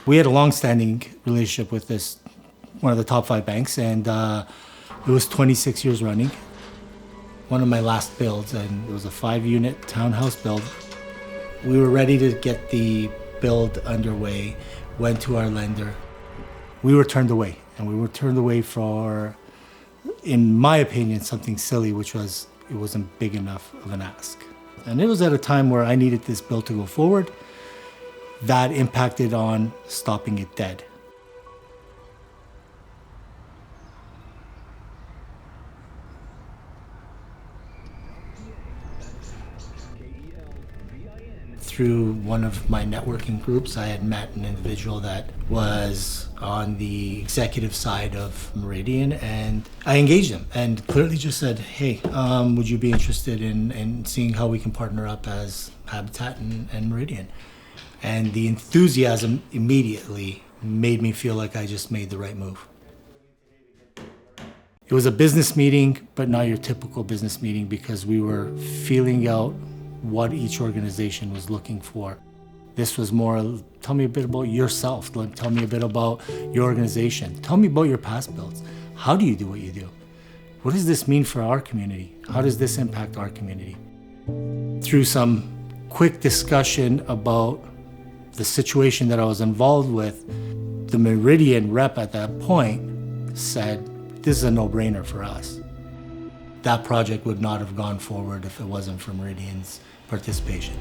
We had a long-standing relationship with one of the top 5 banks, and it was 26 years running. One of my last builds, and it was a 5-unit townhouse build. We were ready to get the build underway, went to our lender. We were turned away, and we were turned away for, in my opinion, something silly, which was it wasn't big enough of an ask. And it was at a time where I needed this build to go forward. That impacted on stopping it dead. Through one of my networking groups, I had met an individual that was on the executive side of Meridian, and I engaged him and clearly just said, hey, would you be interested in seeing how we can partner up as Habitat and Meridian? And the enthusiasm immediately made me feel like I just made the right move. It was a business meeting, but not your typical business meeting, because we were feeling out what each organization was looking for. This was more, tell me a bit about yourself, tell me a bit about your organization, tell me about your past builds. How do you do what you do? What does this mean for our community? How does this impact our community? Through some quick discussion about the situation that I was involved with, the Meridian rep at that point said, this is a no-brainer for us. That project would not have gone forward if it wasn't for Meridian's participation.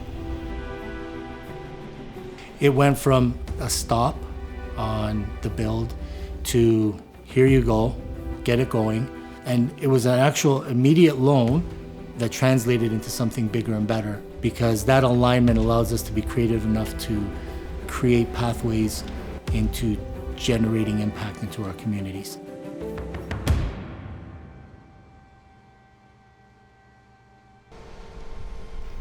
It went from a stop on the build to here you go, get it going. And it was an actual immediate loan that translated into something bigger and better, because that alignment allows us to be creative enough to create pathways into generating impact into our communities.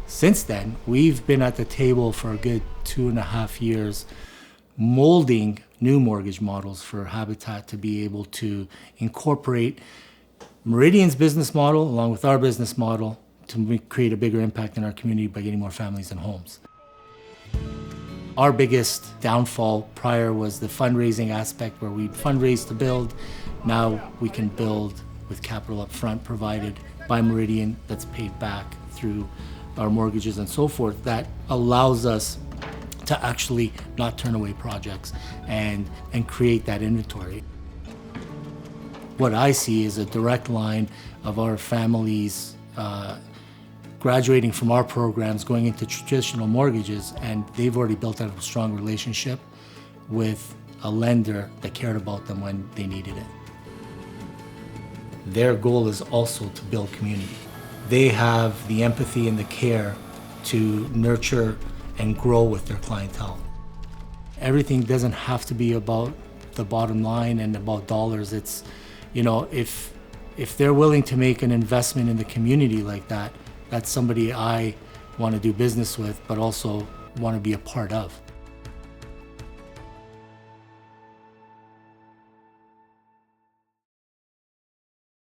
Since then, we've been at the table for a good 2.5 years, molding new mortgage models for Habitat to be able to incorporate Meridian's business model along with our business model to create a bigger impact in our community by getting more families and homes. Our biggest downfall prior was the fundraising aspect, where we fundraised to build. Now we can build with capital up front provided by Meridian that's paid back through our mortgages and so forth. That allows us to actually not turn away projects and create that inventory. What I see is a direct line of our families graduating from our programs, going into traditional mortgages, and they've already built out a strong relationship with a lender that cared about them when they needed it. Their goal is also to build community. They have the empathy and the care to nurture and grow with their clientele. Everything doesn't have to be about the bottom line and about dollars. It's, you know, if they're willing to make an investment in the community like that, that's somebody I want to do business with, but also want to be a part of.